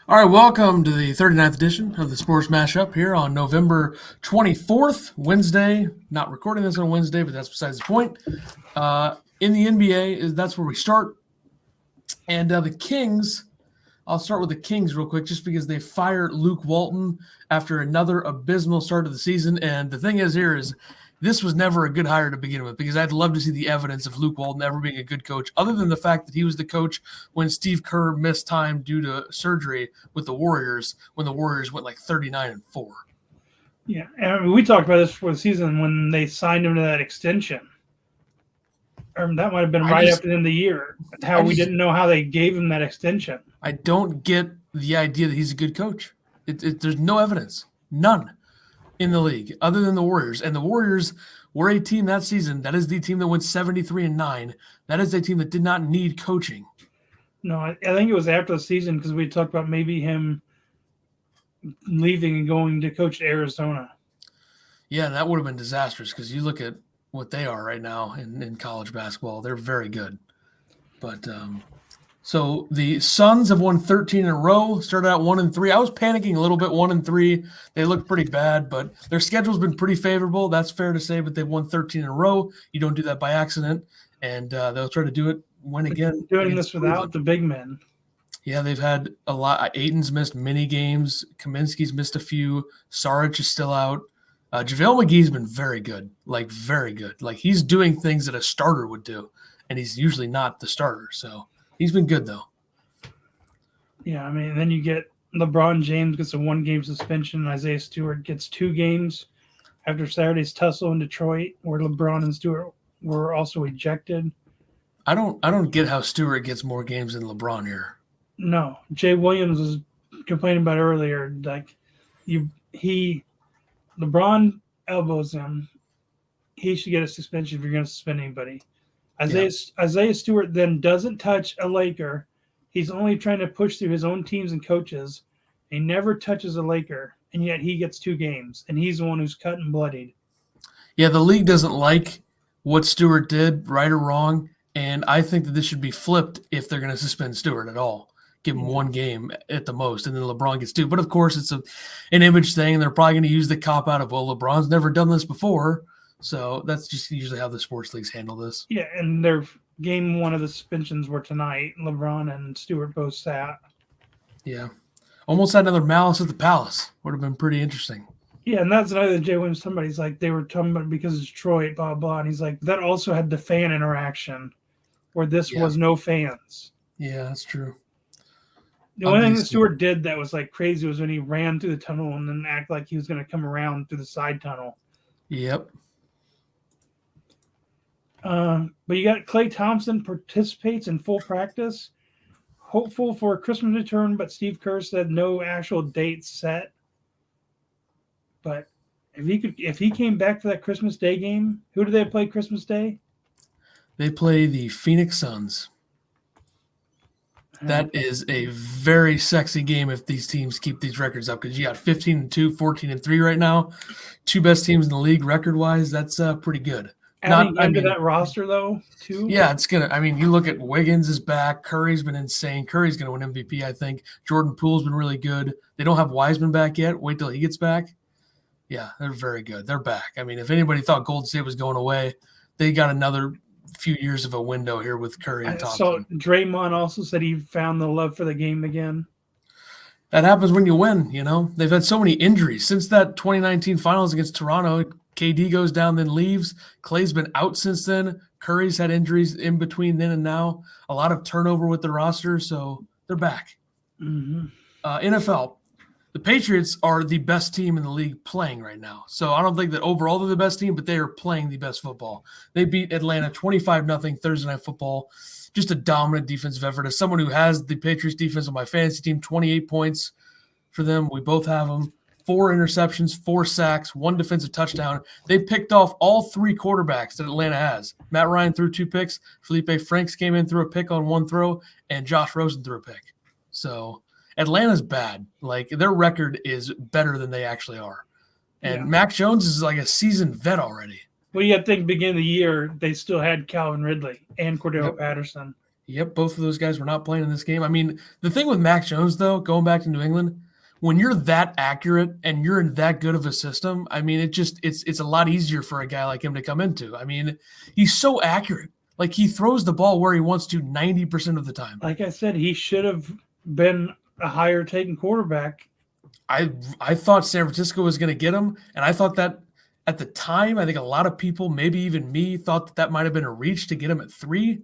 All right, welcome to the 39th edition of the Sports Mashup here on November 24th, Wednesday. Not recording this on Wednesday, but that's besides the point. In the NBA, that's where we start. And the Kings, I'll start with the Kings real quick just because they fired Luke Walton after another abysmal start of the season. And the thing is here is this was never a good hire to begin with because I'd love to see the evidence of Luke Walton ever being a good coach, other than the fact that he was the coach when Steve Kerr missed time due to surgery with the Warriors when the Warriors went like 39-4. Yeah, and we talked about this for the season when they signed him to that extension. That might have been after the end of the year. We didn't know how they gave him that extension. I don't get the idea that he's a good coach. There's no evidence, none in the league other than the Warriors. And the Warriors were a team that season. That is the team that went 73-9. That is a team that did not need coaching. No, I think it was after the season because we talked about maybe him leaving and going to coach Arizona. Yeah, that would have been disastrous because you look at what they are right now in college basketball. They're very good. But so the Suns have won 13 in a row, started out 1-3. I was panicking a little bit, 1-3. They look pretty bad, but their schedule's been pretty favorable. That's fair to say, but they've won 13 in a row. You don't do that by accident, and they'll try to do it when again. Doing this without the big men. Yeah, they've had a lot. Ayton's missed many games. Kaminsky's missed a few. Saric is still out. JaVale McGee's been very good, like very good. Like he's doing things that a starter would do, and he's usually not the starter, so – he's been good, though. Yeah, I mean, then you get LeBron James gets a 1-game suspension, and Isaiah Stewart gets 2 games after Saturday's tussle in Detroit, where LeBron and Stewart were also ejected. I don't get how Stewart gets more games than LeBron here. No, Jay Williams was complaining about earlier, like LeBron elbows him. He should get a suspension if you're going to suspend anybody. Isaiah Stewart then doesn't touch a Laker. He's only trying to push through his own teams and coaches. He never touches a Laker, and yet he gets 2 games, and he's the one who's cut and bloodied. Yeah, the league doesn't like what Stewart did, right or wrong, and I think that this should be flipped if they're going to suspend Stewart at all. Give him 1 game at the most, and then LeBron gets 2. But, of course, it's an image thing, and they're probably going to use the cop-out of, well, LeBron's never done this before. So that's just usually how the sports leagues handle this. Yeah, and their game 1 of the suspensions were tonight. LeBron and Stewart both sat. Yeah. Almost had another Malice at the Palace. Would have been pretty interesting. Yeah, and that's another Jay Williams. Somebody's like, they were talking about it because it's Detroit, blah, blah. And he's like, that also had the fan interaction where this was no fans. Yeah, that's true. The only thing that Stewart did that was like crazy was when he ran through the tunnel and then act like he was going to come around through the side tunnel. Yep. But you got Klay Thompson participates in full practice, hopeful for a Christmas return, but Steve Kerr said no actual date set. But if he came back for that Christmas Day game, who do they play Christmas Day? They play the Phoenix Suns. That is a very sexy game if these teams keep these records up because you got 15-2, 14-3 right now. 2 best teams in the league record-wise. That's pretty good. Adding that roster, though, too? Yeah, it's going to – I mean, you look at Wiggins is back. Curry's been insane. Curry's going to win MVP, I think. Jordan Poole's been really good. They don't have Wiseman back yet. Wait till he gets back. Yeah, they're very good. They're back. I mean, if anybody thought Golden State was going away, they got another few years of a window here with Curry and Thompson. So Draymond also said he found the love for the game again. That happens when you win, you know. They've had so many injuries. Since that 2019 finals against Toronto, KD goes down, then leaves. Clay's been out since then. Curry's had injuries in between then and now. A lot of turnover with the roster, so they're back. Mm-hmm. NFL, the Patriots are the best team in the league playing right now. So I don't think that overall they're the best team, but they are playing the best football. They beat Atlanta 25-0 Thursday Night Football. Just a dominant defensive effort. As someone who has the Patriots defense on my fantasy team, 28 points for them. We both have them. 4 interceptions, 4 sacks, 1 defensive touchdown. They picked off all 3 quarterbacks that Atlanta has. Matt Ryan threw 2 picks. Felipe Franks came in, threw a pick on 1 throw, and Josh Rosen threw a pick. So Atlanta's bad. Like, their record is better than they actually are. And Mac Jones is like a seasoned vet already. Well, you got to think beginning of the year, they still had Calvin Ridley and Cordell Patterson. Yep, both of those guys were not playing in this game. I mean, the thing with Mac Jones, though, going back to New England, when you're that accurate and you're in that good of a system, I mean, it's a lot easier for a guy like him to come into. I mean, he's so accurate. Like, he throws the ball where he wants to 90% of the time. Like I said, he should have been a higher taken quarterback. I thought San Francisco was going to get him, and I thought that at the time, I think a lot of people, maybe even me, thought that might have been a reach to get him at 3,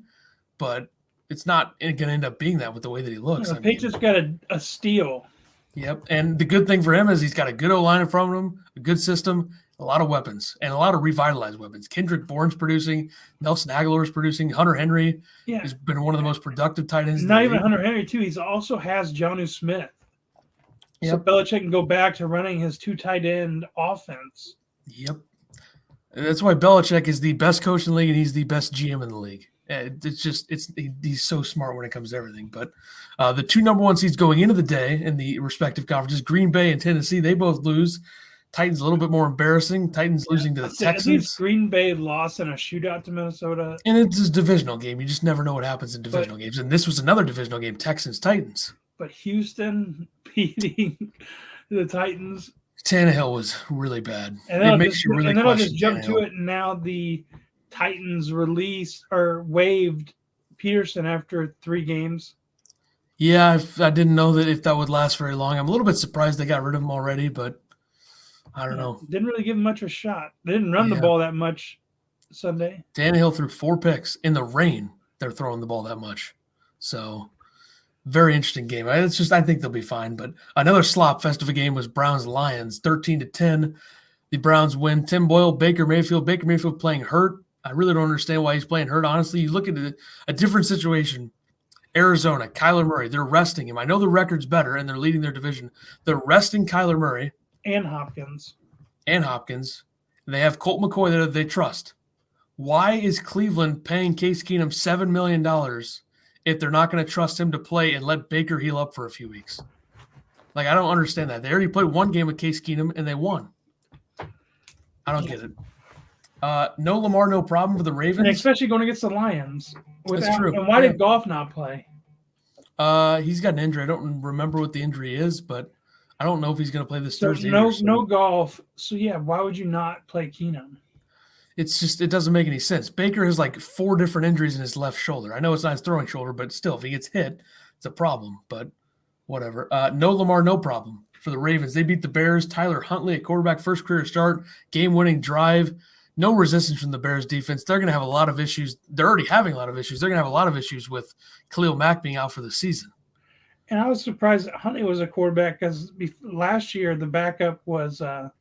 but it's not going to end up being that with the way that he looks. The Patriots got a steal. Yep, and the good thing for him is he's got a good O-line in front of him, a good system, a lot of weapons, and a lot of revitalized weapons. Kendrick Bourne's producing, Nelson Aguilar's producing, Hunter Henry has been one of the most productive tight ends. Not even Hunter Henry, too. He also has Jonnu Smith. Yep. So Belichick can go back to running his 2 tight end offense. Yep. And that's why Belichick is the best coach in the league, and he's the best GM in the league. He's so smart when it comes to everything. But the 2 number 1 seeds going into the day in the respective conferences, Green Bay and Tennessee, they both lose. Titans a little bit more embarrassing. Titans losing to the Texans. At least Green Bay lost in a shootout to Minnesota. And it's a divisional game. You just never know what happens in divisional games. And this was another divisional game, Texans-Titans. But Houston beating the Titans. Tannehill was really bad. And then I'll just jump to it. Now the Titans waived Peterson after 3 games. Yeah, I didn't know that if that would last very long. I'm a little bit surprised they got rid of him already, but I don't know. Didn't really give him much of a shot. They didn't run the ball that much Sunday. Tannehill threw 4 picks. In the rain, they're throwing the ball that much. So, very interesting game. I think they'll be fine. But another slop fest of a game was Browns-Lions, 13-10. The Browns win. Tim Boyle, Baker Mayfield. Baker Mayfield playing hurt. I really don't understand why he's playing hurt. Honestly, you look at a different situation. Arizona, Kyler Murray, they're resting him. I know the record's better, and they're leading their division. They're resting Kyler Murray. And Hopkins. And they have Colt McCoy that they trust. Why is Cleveland paying Case Keenum $7 million if they're not going to trust him to play and let Baker heal up for a few weeks? Like, I don't understand that. They already played 1 game with Case Keenum, and they won. I don't get it. No Lamar, no problem for the Ravens. And especially going against the Lions. That's true. And why did Goff not play? He's got an injury. I don't remember what the injury is, but I don't know if he's going to play this Thursday. No Goff. So, why would you not play Keenum? It doesn't make any sense. Baker has like 4 different injuries in his left shoulder. I know it's not his throwing shoulder, but still, if he gets hit, it's a problem. But whatever. No Lamar, no problem for the Ravens. They beat the Bears. Tyler Huntley, a quarterback, first career start, game-winning drive. No resistance from the Bears defense. They're going to have a lot of issues. They're already having a lot of issues. They're going to have a lot of issues with Khalil Mack being out for the season. And I was surprised that Huntley was a quarterback because last year the backup was the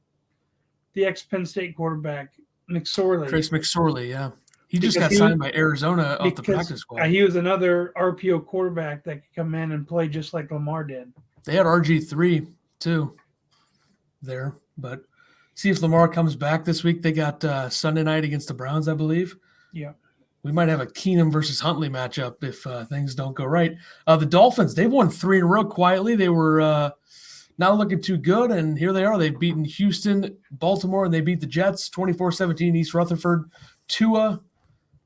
ex-Penn State quarterback, McSorley. Trace McSorley, yeah. He just got signed by Arizona off the practice squad. He was another RPO quarterback that could come in and play just like Lamar did. They had RG3 too there, but see if Lamar comes back this week. They got Sunday night against the Browns, I believe. Yeah. We might have a Keenum versus Huntley matchup if things don't go right. The Dolphins, they've won 3 in a row quietly. They were not looking too good, and here they are. They've beaten Houston, Baltimore, and they beat the Jets 24-17, East Rutherford. Tua,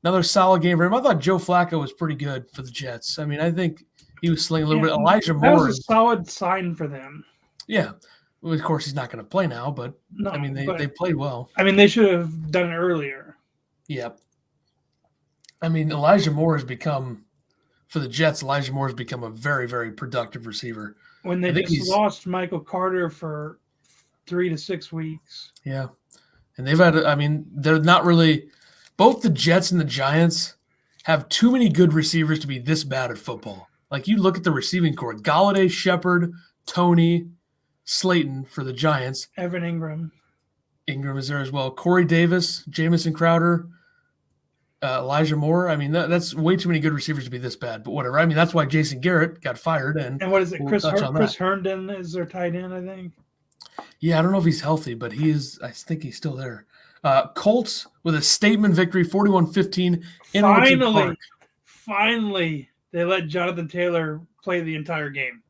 another solid game for him. I thought Joe Flacco was pretty good for the Jets. I mean, I think he was slinging a little bit. Elijah Moore. That was a solid sign for them. Yeah. Well, of course, he's not going to play now, but no, I mean, they played well. I mean, they should have done it earlier. Yeah. I mean, Elijah Moore has become, for the Jets, Elijah Moore has become a very, very productive receiver. When they just lost Michael Carter for 3 to 6 weeks. Yeah. And they've had, I mean, they're not really, both the Jets and the Giants have too many good receivers to be this bad at football. Like, you look at the receiving corps, Galladay, Shepard, Tony, Slayton for the Giants. Evan Ingram. Ingram is there as well. Corey Davis, Jamison Crowder, Elijah Moore. I mean, that's way too many good receivers to be this bad, but whatever. I mean, that's why Jason Garrett got fired. And what is it? Chris Herndon is their tight end, I think. Yeah, I don't know if he's healthy, but he is. I think he's still there. Colts with a statement victory, 41-15 in Orchard Park. Finally, they let Jonathan Taylor play the entire game.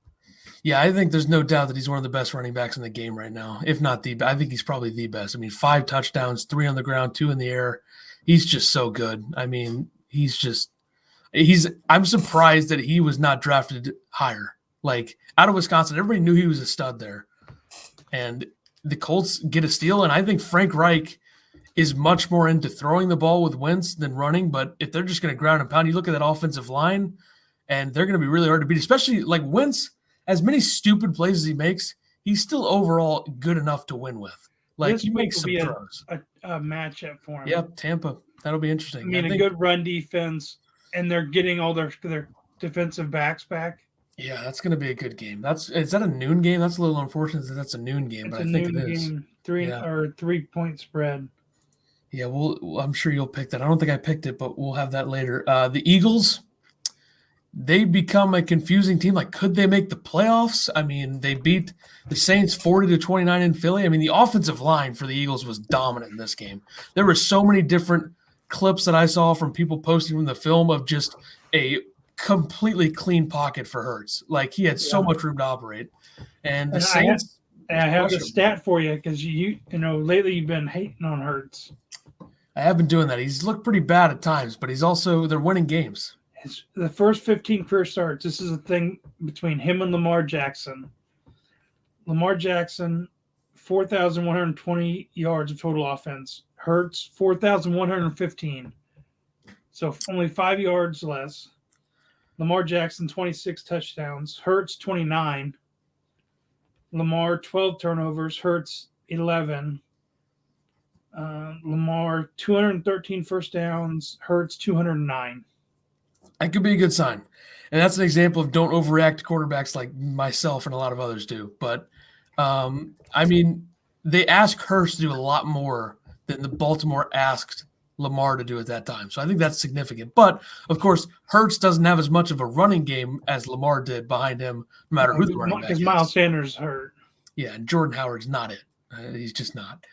Yeah, I think there's no doubt that he's one of the best running backs in the game right now, if not the best. I think he's probably the best. I mean, 5 touchdowns, 3 on the ground, 2 in the air. He's just so good. I mean, I'm surprised that he was not drafted higher. Like out of Wisconsin, everybody knew he was a stud there. And the Colts get a steal, and I think Frank Reich is much more into throwing the ball with Wentz than running. But if they're just going to ground and pound, you look at that offensive line, and they're going to be really hard to beat, especially like Wentz, as many stupid plays as he makes, he's still overall good enough to win with. Like he makes some throws. A matchup for him. Yep, Tampa. That'll be interesting. I mean, a good run defense, and they're getting all their defensive backs back. Yeah, that's going to be a good game. Is that a noon game? That's a little unfortunate that that's a noon game, but I think it is. 3-point spread. Yeah, I'm sure you'll pick that. I don't think I picked it, but we'll have that later. The Eagles, they become a confusing team. Like, could they make the playoffs? I mean, they beat the Saints 40-29 in Philly. I mean, the offensive line for the Eagles was dominant in this game. There were so many different clips that I saw from people posting from the film of just a completely clean pocket for Hurts. Like, he had so much room to operate. And the Saints – I have the stat for you because you know lately you've been hating on Hurts. I have been doing that. He's looked pretty bad at times, but they're winning games. The first 15 career starts, this is a thing between him and Lamar Jackson. Lamar Jackson, 4,120 yards of total offense. Hurts, 4,115. So only 5 yards less. Lamar Jackson, 26 touchdowns. Hurts, 29. Lamar, 12 turnovers. Hurts, 11. Lamar, 213 first downs. Hurts, 209. That could be a good sign. And that's an example of don't overreact to quarterbacks like myself and a lot of others do. But, I mean, they asked Hurts to do a lot more than the Baltimore asked Lamar to do at that time. So I think that's significant. But, of course, Hurts doesn't have as much of a running game as Lamar did behind him, no matter who the running back is. Because Miles Sanders is hurt. Yeah, and Jordan Howard's not it. He's just not.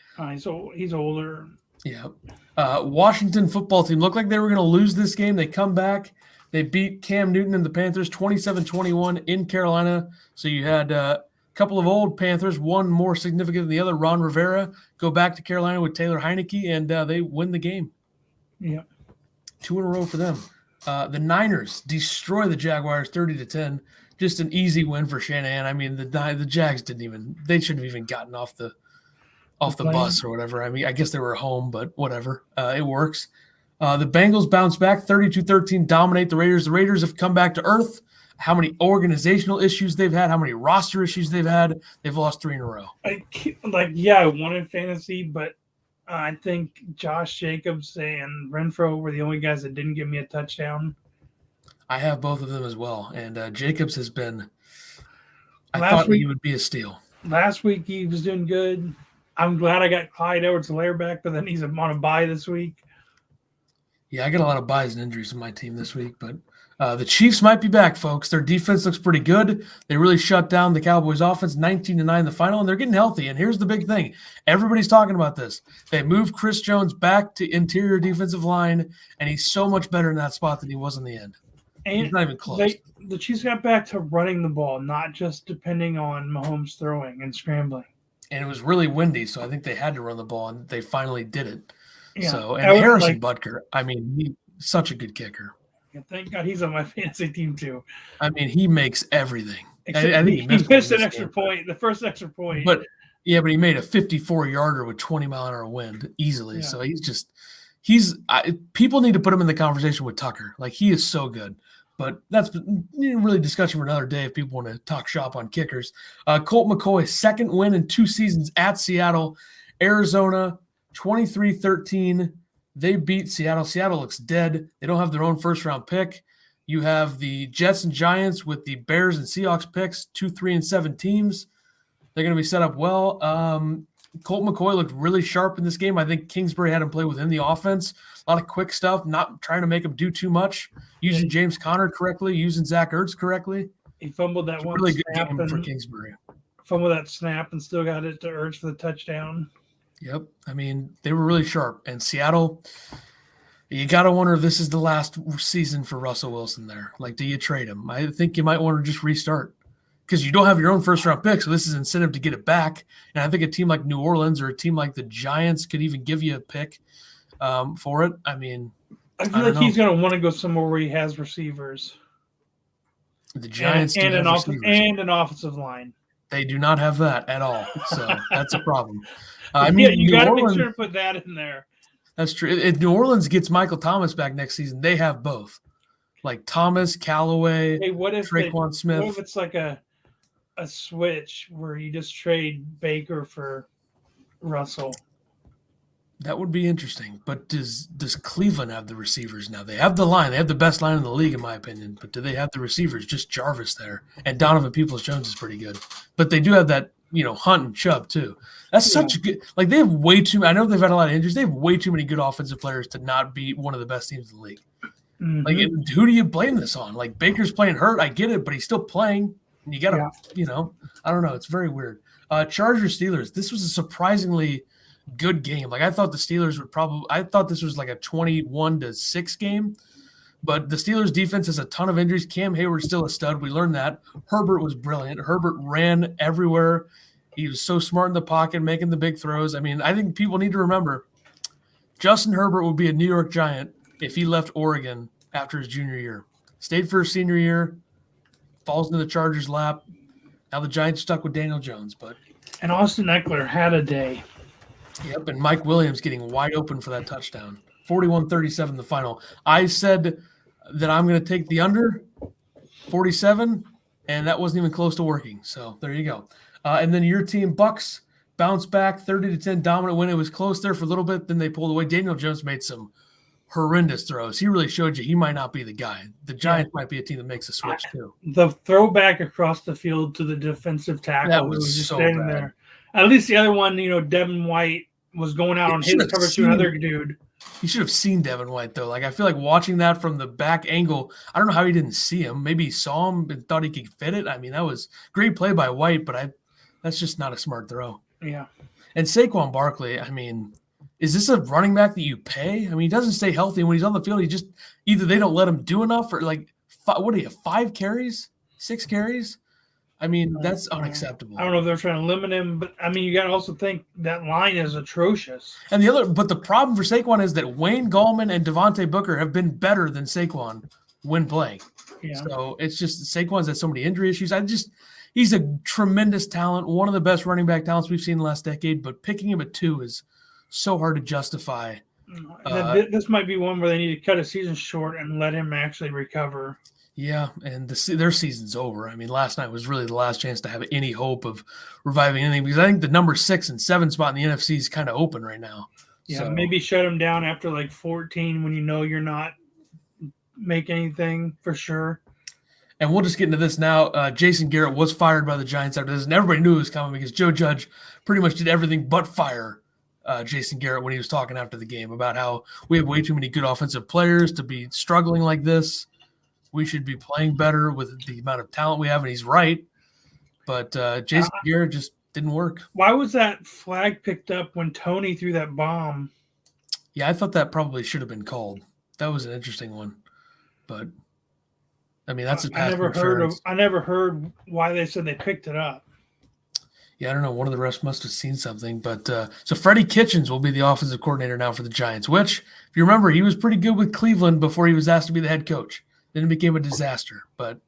He's older. Yeah. Washington football team looked like they were going to lose this game. They come back. They beat Cam Newton and the Panthers 27-21 in Carolina. So you had a couple of old Panthers, one more significant than the other, Ron Rivera, go back to Carolina with Taylor Heineke, and they win the game. Yeah. 2 in a row for them. The Niners destroy the Jaguars 30-10. Just an easy win for Shanahan. I mean, the Jags they shouldn't have even gotten off the bus or whatever. I mean, I guess they were home, but whatever. It works. The Bengals bounce back 32-13, dominate the Raiders. The Raiders have come back to earth. How many organizational issues they've had, how many roster issues they've had. They've lost 3 in a row. I won in fantasy, but I think Josh Jacobs and Renfro were the only guys that didn't give me a touchdown. I have both of them as well. And Jacobs has been – I thought he would be a steal. Last week he was doing good. I'm glad I got Clyde Edwards-Helaire back, but then he's on a bye this week. Yeah, I got a lot of buys and injuries in my team this week, but the Chiefs might be back, folks. Their defense looks pretty good. They really shut down the Cowboys' offense, 19-9 in the final, and they're getting healthy. And here's the big thing. Everybody's talking about this. They moved Chris Jones back to interior defensive line, and he's so much better in that spot than he was in the end. And he's not even close. The Chiefs got back to running the ball, not just depending on Mahomes throwing and scrambling. And it was really windy, so I think they had to run the ball, and they finally did it. Yeah. So, and Harrison Butker, I mean, he's such a good kicker. Yeah, thank God he's on my fantasy team too. I mean, he makes everything. I think he missed an extra point, the first extra point. But he made a 54-yarder with 20-mile-an-hour wind easily. Yeah. So people need to put him in the conversation with Tucker. Like, he is so good. But that's really discussion for another day if people want to talk shop on kickers. Colt McCoy, second win in 2 seasons at Seattle. Arizona, 23-13. They beat Seattle. Seattle looks dead. They don't have their own first-round pick. You have the Jets and Giants with the Bears and Seahawks picks, 2, 3, and 7 teams. They're going to be set up well. Colt McCoy looked really sharp in this game. I think Kingsbury had him play within the offense. A lot of quick stuff, not trying to make him do too much, using James Conner correctly, using Zach Ertz correctly. He fumbled that one really good game for Kingsbury. Fumbled that snap and still got it to Ertz for the touchdown. Yep. I mean, they were really sharp. And Seattle, you got to wonder if this is the last season for Russell Wilson there. Like, do you trade him? I think you might want to just restart because you don't have your own first-round pick, so this is incentive to get it back. And I think a team like New Orleans or a team like the Giants could even give you a pick for it. I mean, I feel like he's going to want to go somewhere where he has receivers. The Giants and do have receivers. And an offensive line. They do not have that at all, so that's a problem. You got to make sure to put that in there. That's true. If New Orleans gets Michael Thomas back next season, they have both, like Thomas, Callaway, Traquan Smith. What if it's like a switch where you just trade Baker for Russell? That would be interesting. But does Cleveland have the receivers now? They have the line. They have the best line in the league, in my opinion. But do they have the receivers? Just Jarvis there. And Donovan Peoples-Jones is pretty good. But they do have that, Hunt and Chubb too. That's such a good – like they have way too – I know they've had a lot of injuries. They have way too many good offensive players to not be one of the best teams in the league. Mm-hmm. Like who do you blame this on? Like Baker's playing hurt. I get it, but he's still playing. And you got to, I don't know. It's very weird. Chargers-Steelers. This was a surprisingly – good game. Like I thought the Steelers would I thought this was like a 21-6 game, but the Steelers defense has a ton of injuries. Cam Hayward's still a stud. We learned that. Herbert was brilliant. Herbert ran everywhere. He was so smart in the pocket, making the big throws. I mean, I think people need to remember Justin Herbert would be a New York Giant if he left Oregon after his junior year. Stayed for his senior year, falls into the Chargers' lap. Now the Giants stuck with Daniel Jones, and Austin Eckler had a day. Yep, and Mike Williams getting wide open for that touchdown. 41-37 the final. I said that I'm going to take the under 47, and that wasn't even close to working. So there you go. And then your team, Bucks, bounced back 30-10 dominant win. It was close there for a little bit. Then they pulled away. Daniel Jones made some horrendous throws. He really showed you he might not be the guy. The Giants might be a team that makes a switch too. The throwback across the field to the defensive tackle. That was just so standing bad. There. At least the other one, Devin White was going out on his cover to another dude. You should have seen Devin White, though. Like, I feel like watching that from the back angle, I don't know how he didn't see him. Maybe he saw him and thought he could fit it. I mean, that was great play by White, but that's just not a smart throw. Yeah. And Saquon Barkley, I mean, is this a running back that you pay? I mean, he doesn't stay healthy. When he's on the field, he just either they don't let him do enough or, like, what do you have, 5 carries? 6 carries? I mean, that's unacceptable. I don't know if they're trying to limit him, but I mean, you got to also think that line is atrocious. And the problem for Saquon is that Wayne Gallman and Devontae Booker have been better than Saquon when playing. Yeah. So it's just Saquon's had so many injury issues. He's a tremendous talent, one of the best running back talents we've seen in the last decade, but picking him at 2 is so hard to justify. This might be one where they need to cut a season short and let him actually recover. Yeah, and their season's over. I mean, last night was really the last chance to have any hope of reviving anything because I think the number 6 and 7 spot in the NFC is kind of open right now. Yeah, so maybe shut him down after like 14 when you're not making anything for sure. And we'll just get into this now. Jason Garrett was fired by the Giants after this, and everybody knew it was coming because Joe Judge pretty much did everything but fire Jason Garrett when he was talking after the game about how we have way too many good offensive players to be struggling like this. We should be playing better with the amount of talent we have, and he's right. But Jason Garrett just didn't work. Why was that flag picked up when Tony threw that bomb? Yeah, I thought that probably should have been called. That was an interesting one. But, I mean, that's I never heard why they said they picked it up. Yeah, I don't know. One of the refs must have seen something. But so Freddie Kitchens will be the offensive coordinator now for the Giants, which, if you remember, he was pretty good with Cleveland before he was asked to be the head coach. Then it became a disaster, but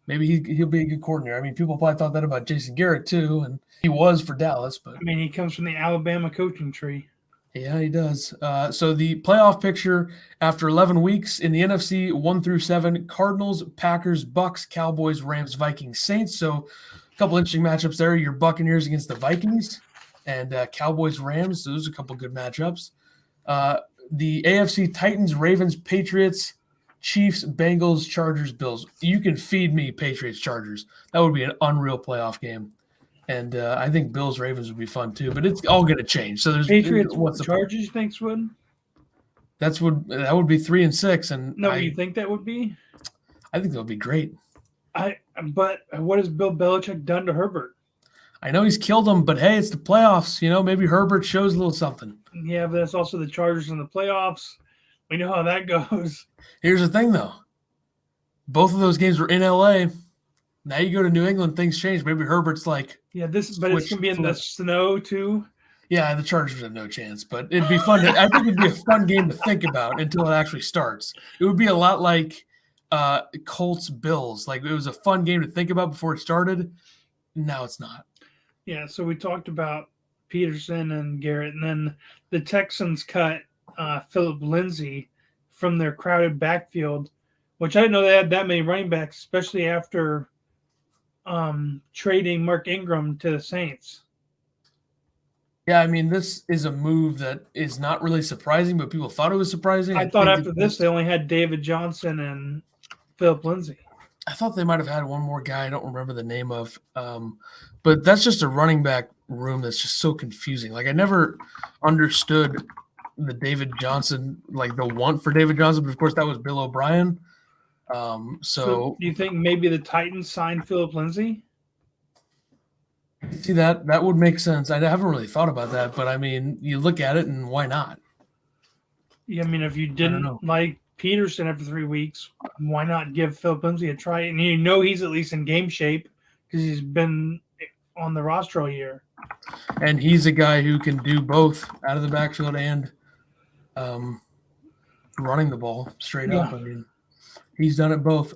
maybe he'll be a good coordinator. I mean, people probably thought that about Jason Garrett too, and he was for Dallas. But I mean, he comes from the Alabama coaching tree. Yeah, he does. So the playoff picture after 11 weeks in the NFC 1-7: Cardinals, Packers, Bucks, Cowboys, Rams, Vikings, Saints. So a couple interesting matchups there. Your Buccaneers against the Vikings and Cowboys, Rams. Those are a couple good matchups. The AFC Titans, Ravens, Patriots, Chiefs, Bengals, Chargers, Bills. You can feed me Patriots, Chargers. That would be an unreal playoff game. And I think Bills, Ravens would be fun too, but it's all going to change. So there's Patriots, what's the Chargers you think would? That would be 3-6. And you think that would be? I think that would be great. But what has Bill Belichick done to Herbert? I know he's killed him, but hey, it's the playoffs. Maybe Herbert shows a little something. Yeah, but that's also the Chargers in the playoffs. We know how that goes. Here's the thing, though. Both of those games were in LA. Now you go to New England, things change. Maybe Herbert's like, but it's gonna be in the snow too. Yeah, the Chargers have no chance, but it'd be fun. I think it'd be a fun game to think about until it actually starts. It would be a lot like Colts Bills. Like it was a fun game to think about before it started. Now it's not. Yeah, so we talked about Peterson and Garrett, and then the Texans cut Philip Lindsay from their crowded backfield, which I didn't know they had that many running backs, especially after trading Mark Ingram to the Saints. Yeah, I mean, this is a move that is not really surprising, but people thought it was surprising. I thought after this they only had David Johnson and Philip Lindsay. I thought they might have had one more guy I don't remember the name of. But that's just a running back room that's just so confusing. Like I never understood the Johnson want for David Johnson, but of course that was Bill O'Brien. So do you think maybe the Titans signed Philip Lindsay? See, that would make sense. I haven't really thought about that, but I mean, you look at it and why not? Yeah, I mean, if you didn't like Peterson after 3 weeks, why not give Philip Lindsay a try? And he's at least in game shape because he's been on the roster all year. And he's a guy who can do both out of the backfield and running the ball straight up. I mean, he's done both,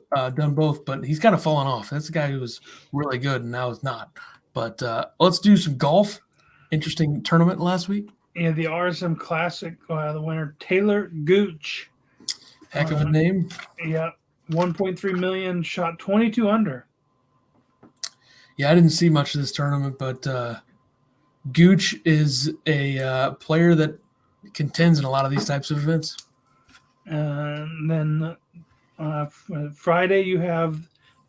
but he's kind of fallen off. That's a guy who was really good and now is not. But let's do some golf. Interesting tournament last week. Yeah, the RSM Classic, the winner, Taylor Gooch. Heck of a name. Yeah, 1.3 million, shot 22 under. Yeah, I didn't see much of this tournament, but Gooch is a player that contends in a lot of these types of events. And then Friday you have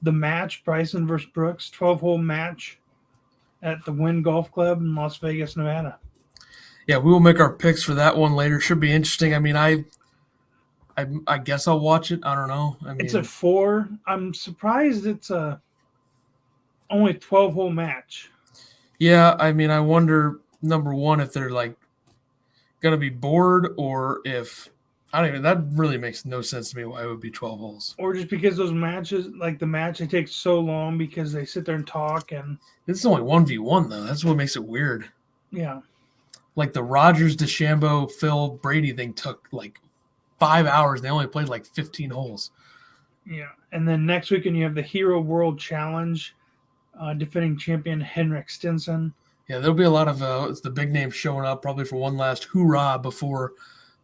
the match, Bryson versus Brooks, 12-hole match at the Wynn Golf Club in Las Vegas, Nevada. Yeah, we will make our picks for that one later. Should be interesting. I mean, I guess I'll watch it. I don't know. I mean, it's at 4. I'm surprised it's only 12-hole match. Yeah, I mean, I wonder, number one, if they're like going to be bored or if that really makes no sense to me why it would be 12 holes. Or just because those matches, like the match, it takes so long because they sit there and talk. And this is only 1v1 though. That's what makes it weird. Yeah. Like the Rogers, DeChambeau, Phil, Brady thing took like 5 hours. They only played like 15 holes. Yeah. And then next weekend you have the Hero World Challenge, defending champion Henrik Stenson. Yeah, there'll be a lot of it's the big names showing up probably for one last hoorah before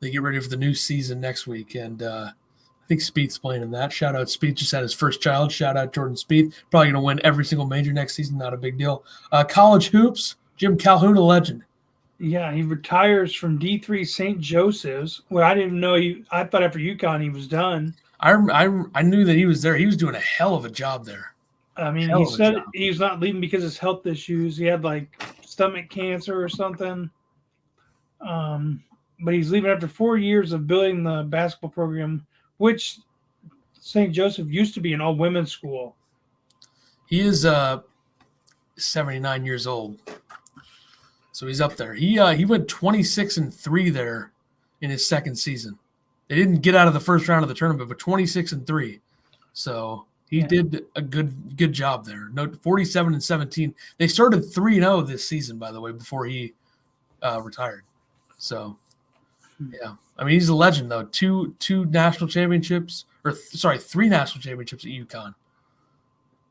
they get ready for the new season next week. And I think Spieth's playing in that. Shout out Spieth, just had his first child. Shout out Jordan Spieth. Probably going to win every single major next season. Not a big deal. College hoops, Jim Calhoun, a legend. Yeah, he retires from D3 St. Joseph's. Well, I didn't even know I thought after UConn he was done. I knew that he was there. He was doing a hell of a job there. I mean, he said he was not leaving because of his health issues. He had like stomach cancer or something. But he's leaving after 4 years of building the basketball program, which St. Joseph used to be an all-women's school. He is 79 years old. So he's up there. He went 26-3 there in his second season. They didn't get out of the first round of the tournament, but 26-3. So he did a good job there. No, 47-17. They started 3-0 this season, by the way, before he retired. So yeah, I mean he's a legend though. Three national championships at UConn,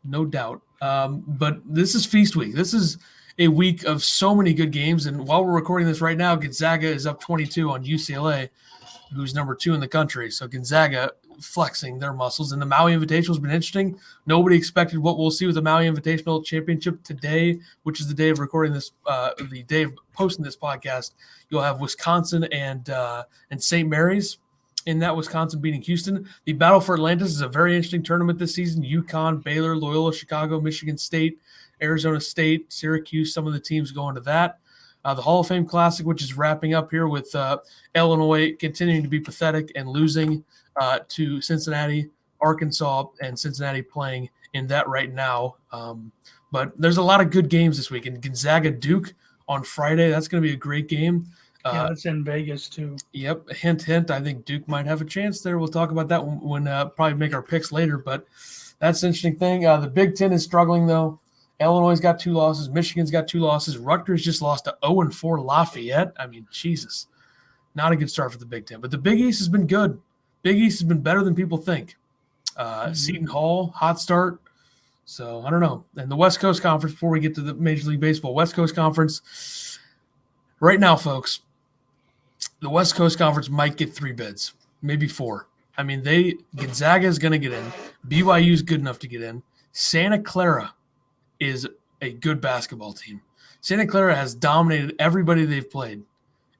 no doubt. But this is feast week. This is a week of so many good games. And while we're recording this right now, Gonzaga is up 22 on UCLA, who's number 2 in the country. So Gonzaga flexing their muscles. And the Maui Invitational has been interesting. Nobody expected what we'll see with the Maui Invitational Championship today, which is the day of recording this, the day of posting this podcast. You'll have Wisconsin and St. Mary's. In that, Wisconsin beating Houston. The Battle for Atlantis is a very interesting tournament this season. UConn, Baylor, Loyola, Chicago, Michigan State, Arizona State, Syracuse, some of the teams going to that. The Hall of Fame Classic, which is wrapping up here with Illinois continuing to be pathetic and losing to Cincinnati, Arkansas, and Cincinnati playing in that right now. But there's a lot of good games this week. And Gonzaga-Duke on Friday, that's going to be a great game. Yeah, that's in Vegas too. Yep. Hint, hint. I think Duke might have a chance there. We'll talk about that when probably make our picks later. But that's an interesting thing. The Big Ten is struggling, though. Illinois got 2 losses. Michigan's got 2 losses. Rutgers just lost to 0-4 Lafayette. I mean, Jesus. Not a good start for the Big Ten. But the Big East has been good. Big East has been better than people think. Seton Hall, hot start. So, I don't know. And the West Coast Conference, before we get to the Major League Baseball, West Coast Conference, right now, folks, the West Coast Conference might get 3 bids, maybe 4. I mean, Gonzaga is going to get in. BYU is good enough to get in. Santa Clara is a good basketball team. Santa Clara has dominated everybody they've played.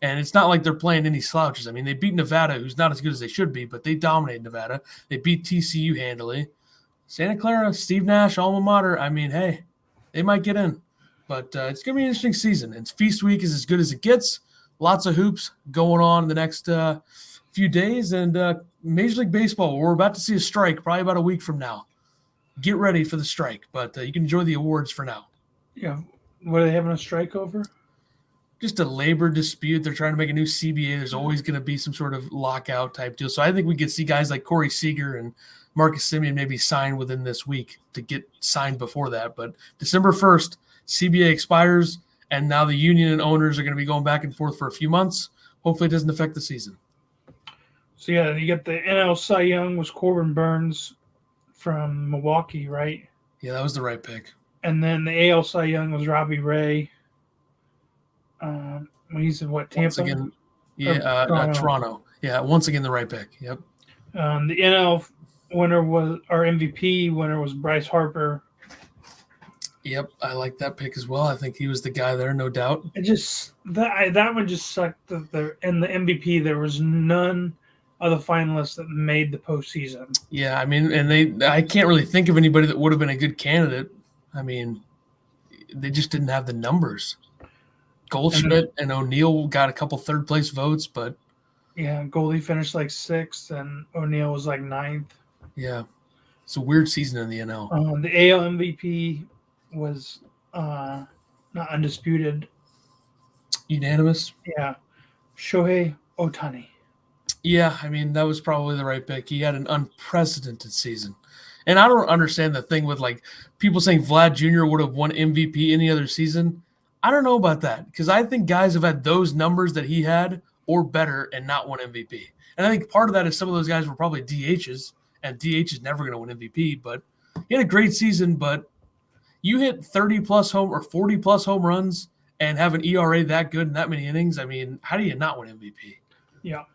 And it's not like they're playing any slouches. I mean, they beat Nevada, who's not as good as they should be, but they dominated Nevada. They beat TCU handily. Santa Clara, Steve Nash, alma mater. I mean, hey, they might get in. But it's going to be an interesting season. And Feast Week is as good as it gets. Lots of hoops going on in the next few days. And Major League Baseball, we're about to see a strike probably about a week from now. Get ready for the strike. But you can enjoy the awards for now. Yeah. What are they having a strike over? Just a labor dispute. They're trying to make a new CBA. There's always going to be some sort of lockout type deal. So I think we could see guys like Corey Seager and Marcus Semien maybe sign within this week to get signed before that. But December 1st, CBA expires, and now the union and owners are going to be going back and forth for a few months. Hopefully it doesn't affect the season. So, yeah, you get the NL Cy Young was Corbin Burns from Milwaukee, right? Yeah, that was the right pick. And then the AL Cy Young was Robbie Ray. He's in what, Tampa? Once again, Toronto. Yeah, once again the right pick. Yep. The NL winner was our MVP winner was Bryce Harper. Yep, I like that pick as well. I think he was the guy there, no doubt. It just that one just sucked. In the MVP, there was none of the finalists that made the postseason. Yeah, I mean, and I can't really think of anybody that would have been a good candidate. I mean, they just didn't have the numbers. Goldschmidt and O'Neill got a couple third-place votes, but yeah, Goldie finished like 6th, and O'Neill was like 9th. Yeah, it's a weird season in the NL. The AL MVP was not undisputed. Unanimous? Yeah, Shohei Ohtani. Yeah, I mean, that was probably the right pick. He had an unprecedented season. And I don't understand the thing with, like, people saying Vlad Jr. would have won MVP any other season. I don't know about that because I think guys have had those numbers that he had or better and not won MVP. And I think part of that is some of those guys were probably DHs, and DH is never going to win MVP. But he had a great season, but you hit 30-plus home or 40-plus home runs and have an ERA that good in that many innings. I mean, how do you not win MVP? Yeah.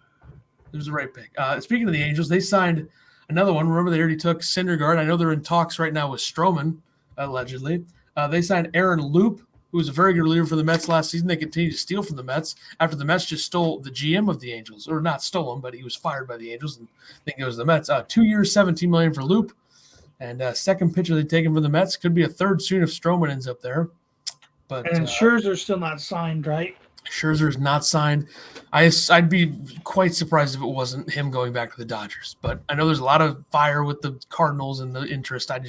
It was the right pick. Speaking of the Angels, they signed another one. Remember, they already took Syndergaard. I know they're in talks right now with Stroman, allegedly. They signed Aaron Loop, who was a very good reliever for the Mets last season. They continued to steal from the Mets after the Mets just stole the GM of the Angels, or not stole him, but he was fired by the Angels and I think it was the Mets. 2 years, $17 million for Loop, and second pitcher they taken from the Mets. Could be a third soon if Stroman ends up there. But and Scherzer's still not signed, right? Scherzer's not signed. I'd be quite surprised if it wasn't him going back to the Dodgers. But I know there's a lot of fire with the Cardinals and the interest. I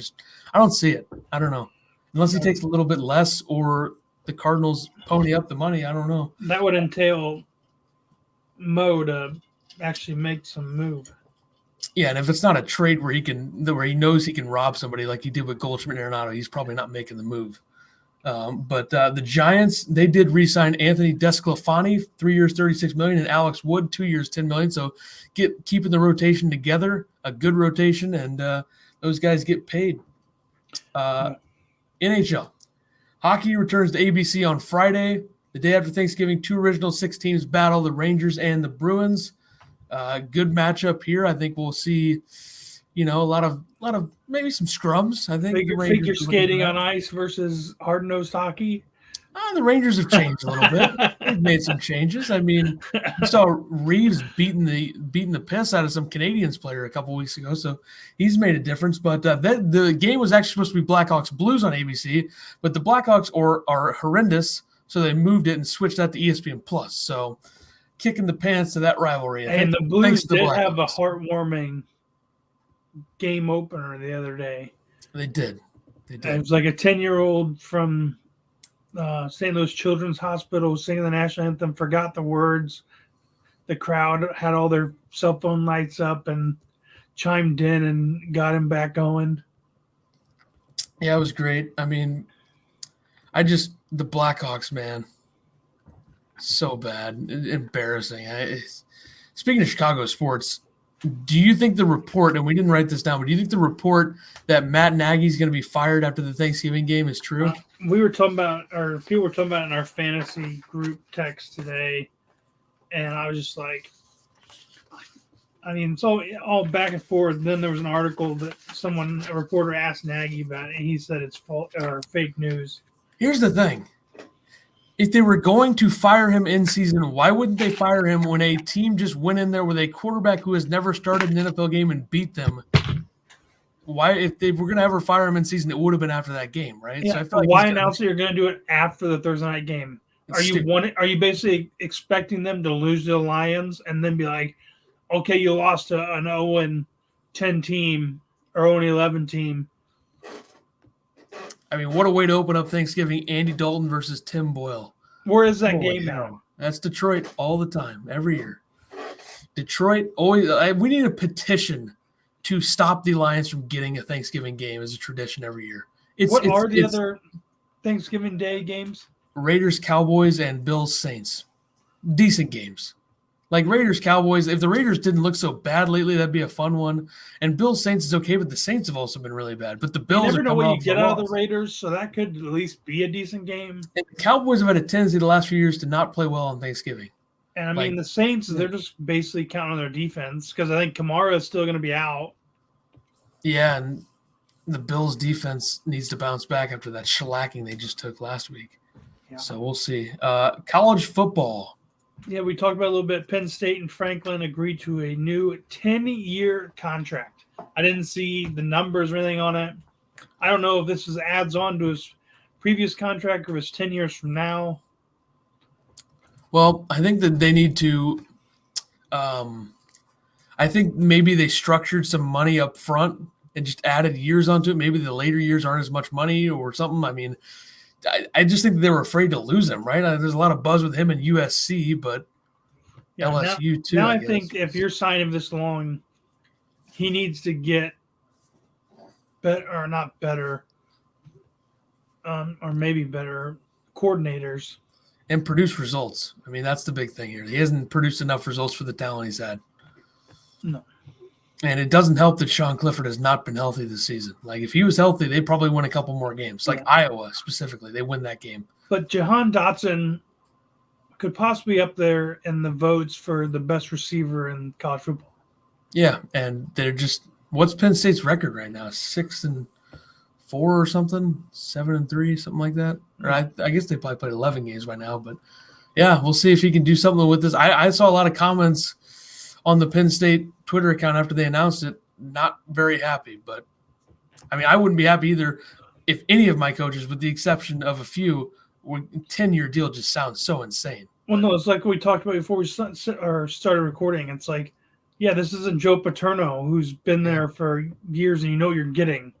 don't see it. I don't know. Unless he takes a little bit less or the Cardinals pony up the money, I don't know. That would entail Mo to actually make some move. Yeah, and if it's not a trade where he knows he can rob somebody like he did with Goldschmidt and Arenado, he's probably not making the move. But the Giants, they did re-sign Anthony Desclafani, 3 years, $36 million, and Alex Wood, 2 years, $10 million. So keeping the rotation together, a good rotation, and those guys get paid. NHL. Hockey returns to ABC on Friday. The day after Thanksgiving, 2 original 6 teams battle, the Rangers and the Bruins. Good matchup here. I think we'll see, a lot of maybe some scrums. I think figure skating on ice versus hard-nosed hockey. The Rangers have changed a little bit. They've made some changes. I mean, you saw Reeves beating the piss out of some Canadiens player a couple weeks ago, so he's made a difference. But the game was actually supposed to be Blackhawks Blues on ABC, but the Blackhawks are horrendous, so they moved it and switched that to ESPN Plus. So kicking the pants to that rivalry. And the Blues did have a heartwarming game opener the other day. They did. It was like a 10-year-old from St. Louis Children's Hospital singing the national anthem, forgot the words. The crowd had all their cell phone lights up and chimed in and got him back going. Yeah, it was great. I mean, The Blackhawks, man, so bad, embarrassing. Speaking of Chicago sports, do you think the report, and we didn't write this down, but do you think the report that Matt Nagy's going to be fired after the Thanksgiving game is true? We were talking about, or people were talking about in our fantasy group text today, and I was just like, I mean, it's all back and forth. Then there was an article that a reporter asked Nagy about it, and he said it's false or fake news. Here's the thing. If they were going to fire him in season, why wouldn't they fire him when a team just went in there with a quarterback who has never started an NFL game and beat them? Why, if they were going to ever fire him in season, it would have been after that game, right? Yeah, so why announce that you're going to do it after the Thursday night game? Are you basically expecting them to lose to the Lions and then be like, okay, you lost to an 0-10 team or 0-11 team? I mean, what a way to open up Thanksgiving. Andy Dalton versus Tim Boyle. Where is that game now? That's Detroit all the time, every year. Detroit always. We need a petition to stop the Lions from getting a Thanksgiving game as a tradition every year. What are the other Thanksgiving Day games? Raiders, Cowboys, and Bills, Saints. Decent games. Like Raiders-Cowboys, if the Raiders didn't look so bad lately, that'd be a fun one. And Bills-Saints is okay, but the Saints have also been really bad. But the Bills you never know what you get out of the Raiders, so that could at least be a decent game. And the Cowboys have had a tendency the last few years to not play well on Thanksgiving. And, I mean, the Saints, they're just basically counting on their defense because I think Kamara is still going to be out. Yeah, and the Bills' defense needs to bounce back after that shellacking they just took last week. Yeah. So we'll see. College football. Yeah, we talked about it a little bit. Penn State and Franklin agreed to a new 10-year contract. I didn't see the numbers or anything on it. I don't know if this adds on to his previous contract or if it's 10 years from now. Well, I think that they need to I think maybe they structured some money up front and just added years onto it. Maybe the later years aren't as much money or something. I mean, I just think they were afraid to lose him, right? There's a lot of buzz with him in USC, but LSU too. Now I think if you're signing this long, he needs to get better, or not better, or maybe better coordinators. And produce results. I mean, that's the big thing here. He hasn't produced enough results for the talent he's had. No. And it doesn't help that Sean Clifford has not been healthy this season. Like, if he was healthy, they'd probably win a couple more games. Like Iowa, specifically. They win that game. But Jahan Dotson could possibly be up there in the votes for the best receiver in college football. Yeah, and they're just – what's Penn State's record right now? 6-4 or something? 7-3, something like that? Or I guess they probably played 11 games by now. But, yeah, we'll see if he can do something with this. I saw a lot of comments on the Penn State Twitter account after they announced it, not very happy. But, I mean, I wouldn't be happy either if any of my coaches, with the exception of a few, 10-year deal just sounds so insane. Well, no, it's like we talked about before we started recording. It's like, yeah, this isn't Joe Paterno, who's been there for years and you know what you're getting.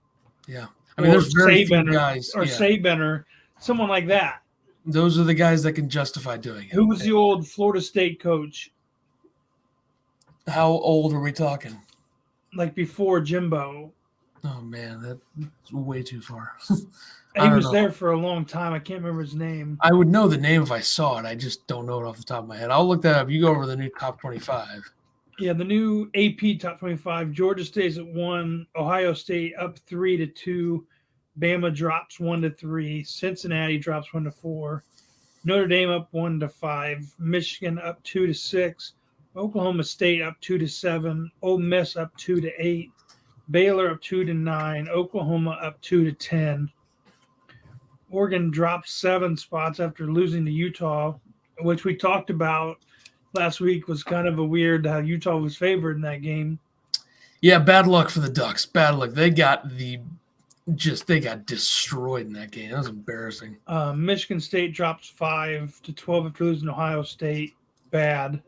Yeah. I mean, there's very few guys. Or Saban or someone like that. Those are the guys that can justify doing it. Who was the old Florida State coach? How old are we talking? Like before Jimbo. Oh, man, that's way too far. He was there for a long time. I can't remember his name. I would know the name if I saw it. I just don't know it off the top of my head. I'll look that up. You go over the new top 25. Yeah, the new AP top 25. Georgia stays at 1. Ohio State up 3-2. Bama drops 1-3. Cincinnati drops 1-4. Notre Dame up 1-5. Michigan up 2-6. Oklahoma State up 2-7. Ole Miss up 2-8. Baylor up 2-9. Oklahoma up 2-10. Oregon dropped 7 spots after losing to Utah, which we talked about last week. Was kind of a weird how Utah was favored in that game. Yeah, bad luck for the Ducks. Bad luck. They got destroyed in that game. That was embarrassing. Michigan State drops 5-12 after losing to Ohio State. Bad.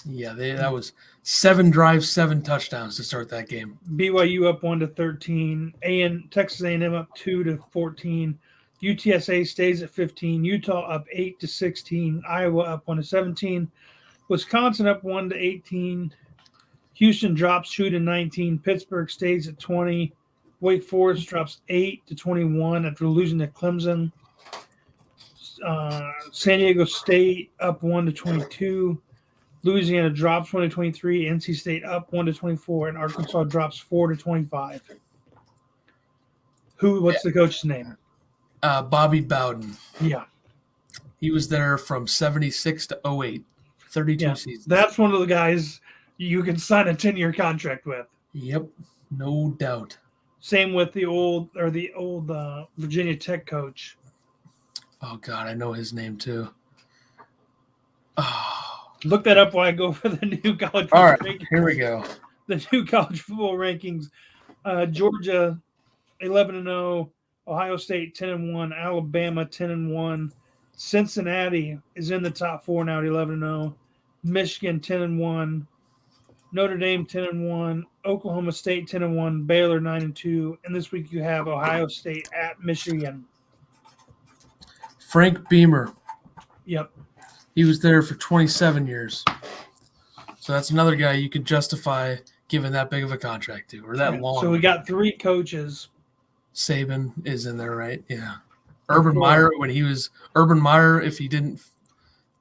Yeah, that was 7 drives, 7 touchdowns to start that game. BYU up 1-13. Texas A&M up 2-14. UTSA stays at 15. Utah up 8-16. Iowa up 1-17. Wisconsin up 1-18. Houston drops 2-19. Pittsburgh stays at 20. Wake Forest drops 8-21 after losing to Clemson. San Diego State up 1-22. Louisiana drops 1-23. NC State up 1-24, and Arkansas drops 4-25. What's the coach's name? Bobby Bowden. Yeah. He was there from 76 to 08, 32 seasons. That's one of the guys you can sign a 10-year contract with. Yep, no doubt. Same with the old Virginia Tech coach. Oh, God, I know his name too. Oh. Look that up while I go for the new college football rankings. Right, here we go. The new college football rankings. Georgia, 11-0. Ohio State, 10-1. Alabama, 10-1. Cincinnati is in the top 4 now at 11-0. Michigan, 10-1. Notre Dame, 10-1. Oklahoma State, 10-1. Baylor, 9-2. And this week you have Ohio State at Michigan. Frank Beamer. Yep. He was there for 27 years. So that's another guy you could justify giving that big of a contract to, or that long. So we got 3 coaches. Saban is in there, right? Yeah. Urban Meyer, if he didn't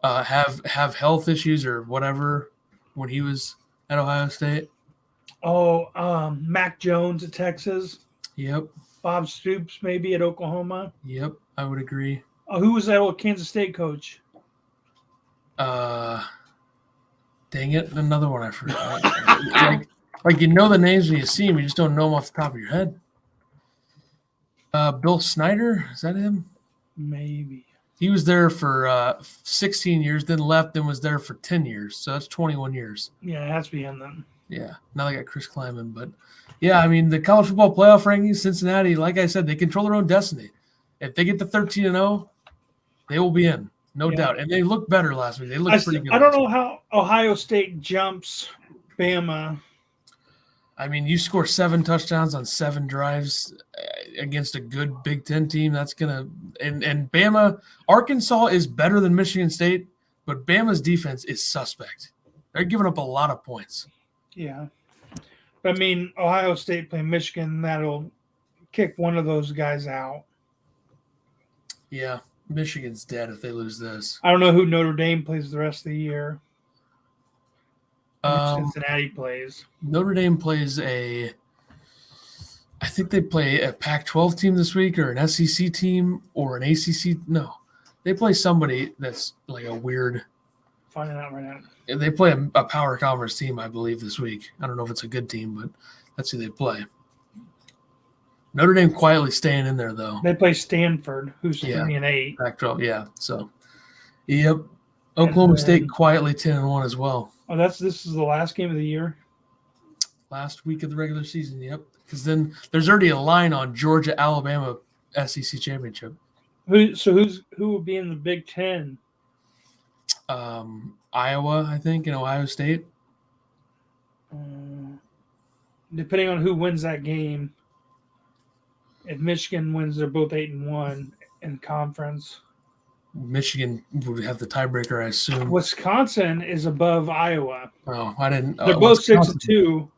have health issues or whatever when he was at Ohio State. Oh, Mac Jones at Texas. Yep. Bob Stoops maybe at Oklahoma. Yep, I would agree. Oh, who was that old Kansas State coach? Dang it, another one I forgot. like you know the names when you see them, you just don't know them off the top of your head. Bill Snyder, is that him? Maybe. He was there for 16 years, then left, then was there for 10 years. So that's 21 years. Yeah, it has to be him then. Yeah, now they got Chris Kleiman. But, yeah, I mean, the college football playoff rankings, Cincinnati, like I said, they control their own destiny. If they get to 13-0, they will be in, no doubt. And they looked better last week. They looked pretty good. I don't know how Ohio State jumps Bama. I mean, you score 7 touchdowns on 7 drives against a good Big Ten team. That's going to – and Bama – Arkansas is better than Michigan State, but Bama's defense is suspect. They're giving up a lot of points. Yeah. But, I mean, Ohio State playing Michigan, that'll kick one of those guys out. Yeah, Michigan's dead if they lose this. I don't know who Notre Dame plays the rest of the year. Cincinnati plays. Notre Dame plays I think they play a Pac-12 team this week or an SEC team or an ACC. No, they play somebody that's like a weird. Finding out right now. They play a power conference team, I believe, this week. I don't know if it's a good team, but that's who they play. Notre Dame quietly staying in there, though. They play Stanford, who's 3-8. Pac-12, yeah. So, yep. Oklahoma State quietly 10-1 as well. Oh, this is the last game of the year? Last week of the regular season, yep. Because then there's already a line on Georgia-Alabama SEC championship. Who will be in the Big Ten? Iowa, I think, and Ohio State. Depending on who wins that game. If Michigan wins, they're both 8-1 in conference. Michigan would have the tiebreaker, I assume. Wisconsin is above Iowa. Oh, I didn't. They're both 6-2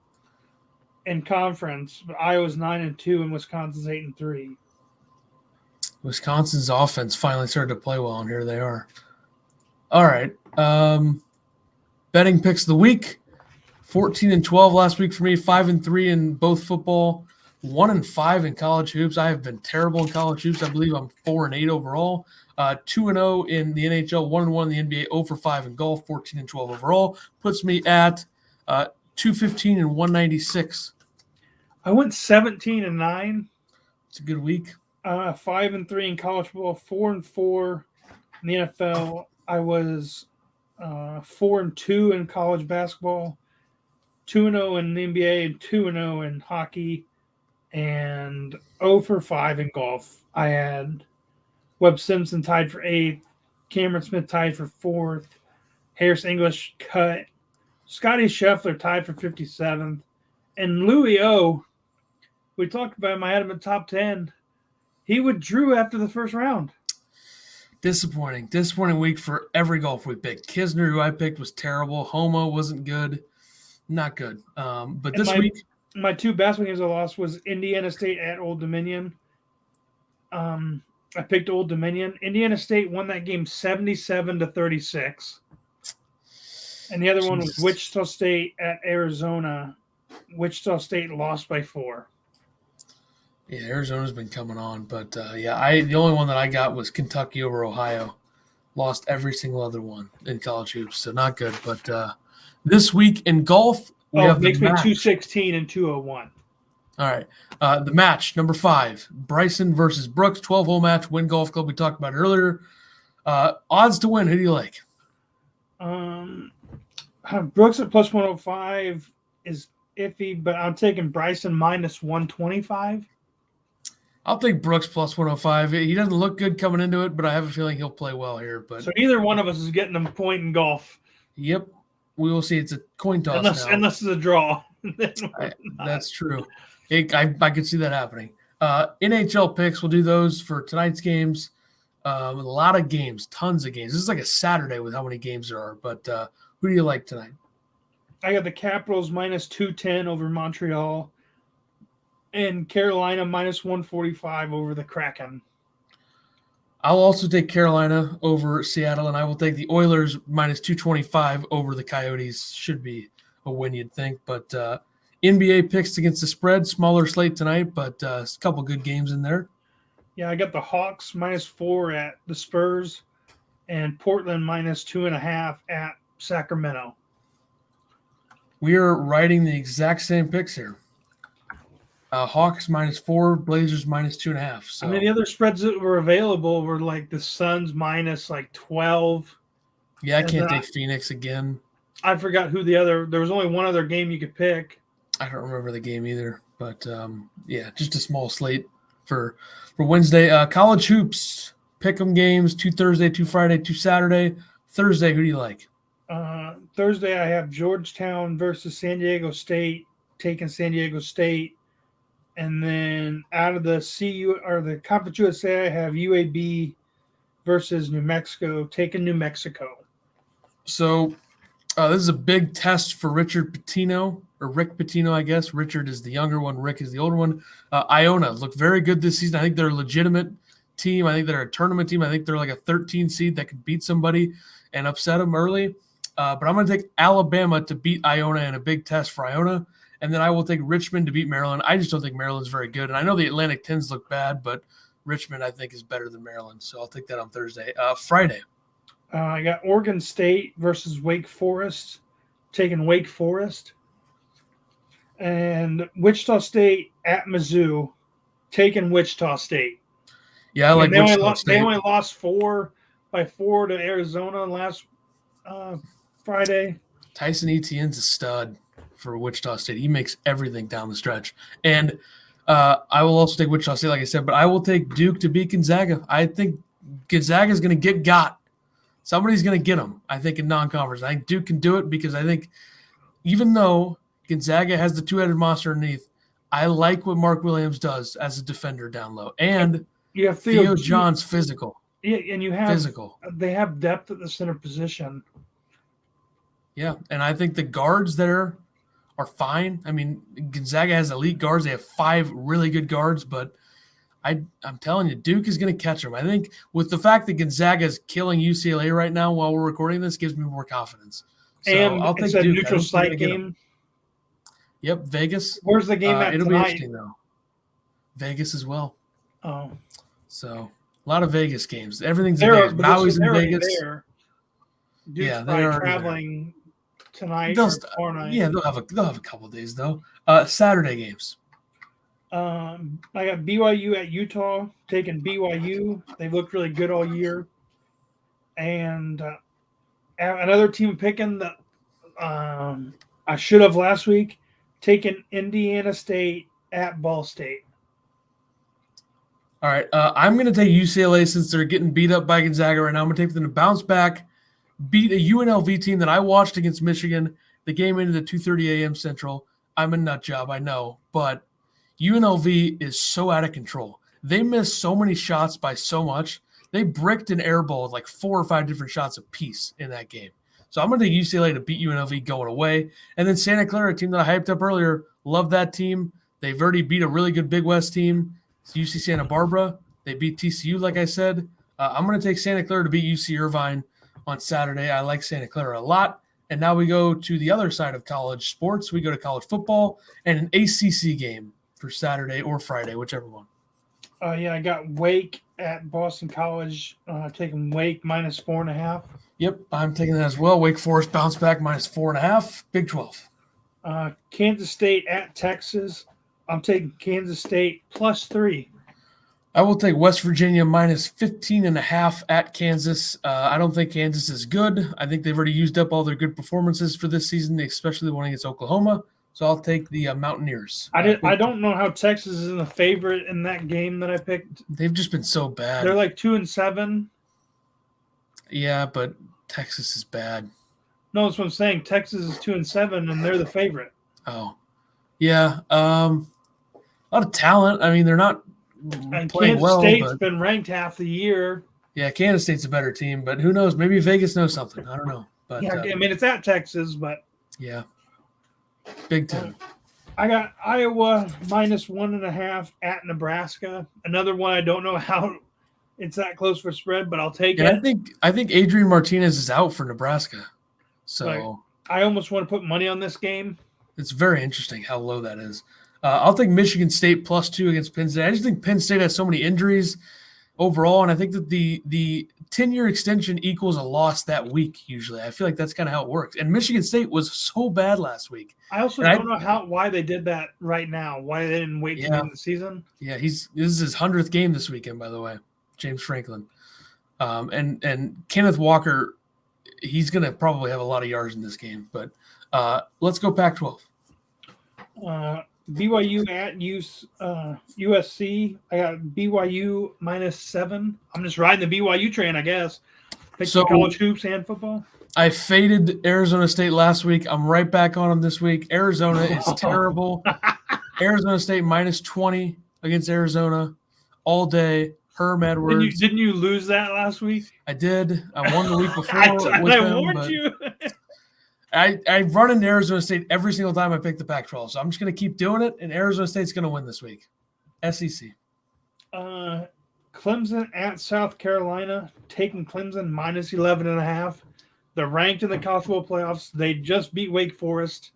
in conference, but Iowa's 9-2 and Wisconsin's 8-3. Wisconsin's offense finally started to play well, and here they are. All right. Betting picks of the week: 14-12 last week for me. 5-3 in both football. 1-5 in college hoops. I have been terrible in college hoops. I believe I'm 4-8 overall. 2-0 in the NHL, 1-1 in the NBA, 0-5 in golf, 14-12 overall. Puts me at 215 and 196. I went 17-9. It's a good week. 5-3 in college football, 4-4 in the NFL. I was 4-2 in college basketball, 2-0 in the NBA, and 2-0 in hockey, and 0-5 in golf. I had Webb Simpson tied for 8th, Cameron Smith tied for 4th, Harris English cut, Scotty Scheffler tied for 57th, and Louis O, we talked about him, I had him in top 10. He withdrew after the first round. Disappointing week for every golf we picked. Kisner, who I picked, was terrible. Homo wasn't good. Not good. But this week, my 2 basketball games I lost was Indiana State at Old Dominion. I picked Old Dominion. Indiana State won that game 77-36. And the other one was Wichita State at Arizona. Wichita State lost by 4. Yeah, Arizona's been coming on, but the only one that I got was Kentucky over Ohio. Lost every single other one in college hoops, so not good. But this week in golf, we have makes the me match. 216 and 201. All right, the match number 5: Bryson versus Brooks, 12-hole match. Win Golf Club. We talked about it earlier. Odds to win. Who do you like? Brooks at plus 105 is iffy, but I'm taking Bryson minus 125. I'll take Brooks plus 105. He doesn't look good coming into it, but I have a feeling he'll play well here. But so either one of us is getting a point in golf. Yep, we will see. It's a coin toss unless it's a draw. That's true. I could see that happening. NHL picks. We'll do those for tonight's games. A lot of games, tons of games. This is like a Saturday with how many games there are. But who do you like tonight? I got the Capitals minus 210 over Montreal. And Carolina minus 145 over the Kraken. I'll also take Carolina over Seattle, and I will take the Oilers minus 225 over the Coyotes. Should be a win, you'd think. But NBA picks against the spread, smaller slate tonight, but a couple good games in there. Yeah, I got the Hawks minus 4 at the Spurs and Portland minus 2.5 at Sacramento. We are writing the exact same picks here. Hawks minus 4, Blazers minus 2.5. So the other spreads that were available were like the Suns minus like 12. Yeah, I can't take Phoenix again. I forgot who there was only one other game you could pick. I don't remember the game either, but just a small slate for Wednesday. College hoops, pick'em games, 2 Thursday, 2 Friday, 2 Saturday. Thursday, who do you like? Thursday, I have Georgetown versus San Diego State, taking San Diego State. And then out of the the Conference USA, I have UAB versus New Mexico, taking New Mexico. So this is a big test for Richard Pitino, or Rick Pitino, I guess. Richard is the younger one. Rick is the older one. Iona looked very good this season. I think they're a legitimate team. I think they're a tournament team. I think they're like a 13 seed that could beat somebody and upset them early. But I'm going to take Alabama to beat Iona in a big test for Iona. And then I will take Richmond to beat Maryland. I just don't think Maryland's very good. And I know the Atlantic 10s look bad, but Richmond, I think, is better than Maryland. So I'll take that on Thursday. Friday. I got Oregon State versus Wake Forest, taking Wake Forest. And Wichita State at Mizzou, taking Wichita State. Yeah, I like Wichita State. They only lost 4 to Arizona last Friday. Tyson Etienne's a stud for Wichita State. He makes everything down the stretch. And I will also take Wichita State, like I said, but I will take Duke to beat Gonzaga. I think Gonzaga is going to get got. Somebody's going to get them, I think, in non-conference. I think Duke can do it because I think even though Gonzaga has the two-headed monster underneath, I like what Mark Williams does as a defender down low. And you have Theo John's physical. Yeah, and you have physical. They have depth at the center position. Yeah, and I think the guards there are fine. I mean, Gonzaga has elite guards. They have 5 really good guards, but I'm telling you, Duke is going to catch them. I think with the fact that Gonzaga is killing UCLA right now while we're recording this gives me more confidence. So and I'll take it's a Duke. neutral site game. Yep, Vegas. Where's the game at It'll tonight? be interesting, though. Vegas as well. Oh. So a lot of Vegas games. Everything's in Vegas. Maui's in Vegas. Duke's they're traveling tonight or tomorrow night. Yeah, they'll have a couple of days, though. Saturday games. I got BYU at Utah, taking BYU. They've looked really good all year. And another team picking that I should have last week, taking Indiana State at Ball State. All right, I'm going to take UCLA since they're getting beat up by Gonzaga right now. I'm going to take them to bounce back, beat a UNLV team that I watched against Michigan. The game ended at 2:30 a.m. Central. I'm a nut job, I know, but UNLV is so out of control. They missed so many shots by so much. They bricked and airballed like 4 or 5 different shots apiece in that game. So I'm going to take UCLA to beat UNLV going away. And then Santa Clara, a team that I hyped up earlier, love that team. They've already beat a really good Big West team. It's UC Santa Barbara. They beat TCU, like I said. I'm going to take Santa Clara to beat UC Irvine on Saturday. I like Santa Clara a lot. And now we go to the other side of college sports. We go to college football and an ACC game for Saturday or Friday, whichever one. I got Wake at Boston College, taking Wake minus 4.5. Yep, I'm taking that as well. Wake Forest bounce back minus 4.5. Big 12. Kansas State at Texas. I'm taking Kansas State plus 3. I will take West Virginia minus 15.5 at Kansas. I don't think Kansas is good. I think they've already used up all their good performances for this season, especially the one against Oklahoma. So I'll take the Mountaineers. I don't know how Texas is in the favorite in that game that I picked. They've just been so bad. They're like 2-7. Yeah, but Texas is bad. No, that's what I'm saying. Texas is 2-7, and they're the favorite. Oh, yeah. A lot of talent. I mean, they're not and playing Kansas well. State's been ranked half the year. Yeah, Kansas State's a better team, but who knows? Maybe Vegas knows something. I don't know. But yeah, I mean, it's at Texas, but yeah, Big Ten. I got Iowa minus 1.5 at Nebraska. Another one I don't know how it's that close for spread, but I'll take it. I think Adrian Martinez is out for Nebraska, so Like, I almost want to put money on this game. It's very interesting how low that is. I'll take Michigan State plus 2 against Penn State. I just think Penn State has so many injuries overall, and I think that the 10-year extension equals a loss that week usually. I feel like that's kind of how it works. And Michigan State was so bad last week. I also don't know why they did that right now, why they didn't wait to the end of the season. Yeah, this is his 100th game this weekend, by the way, James Franklin. And Kenneth Walker, he's going to probably have a lot of yards in this game. But let's go Pac-12. BYU at USC. I got BYU minus 7. I'm just riding the BYU train, I guess. Pick college hoops and football. I faded Arizona State last week. I'm right back on them this week. Arizona is terrible. Arizona State minus 20 against Arizona all day. Herm Edwards. Didn't you lose that last week? I did. I won the week before. I warned you. I run into Arizona State every single time I pick the Pac-12, so I'm just going to keep doing it, and Arizona State's going to win this week. SEC. Clemson at South Carolina, taking Clemson minus 11.5. They're ranked in the college football playoffs. They just beat Wake Forest.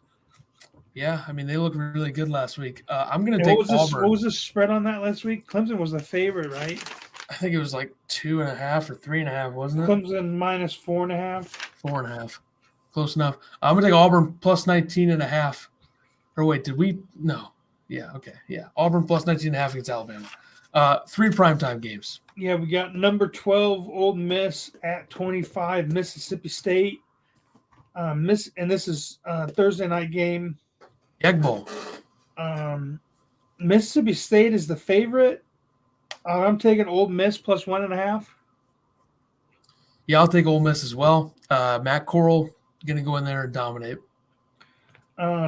Yeah, I mean, they looked really good last week. I'm going to take Auburn. What was the spread on that last week? Clemson was the favorite, right? I think it was like 2.5 or 3.5, wasn't it? Clemson minus 4.5. 4.5. Close enough. I'm going to take Auburn plus 19.5. Or wait, did we? No. Yeah, okay. Yeah, Auburn plus 19.5 against Alabama. 3 primetime games. Yeah, we got number 12, Ole Miss at 25, Mississippi State. And this is Thursday night game. Egg Bowl. Mississippi State is the favorite. I'm taking Ole Miss plus 1.5. Yeah, I'll take Ole Miss as well. Matt Corral going to go in there and dominate.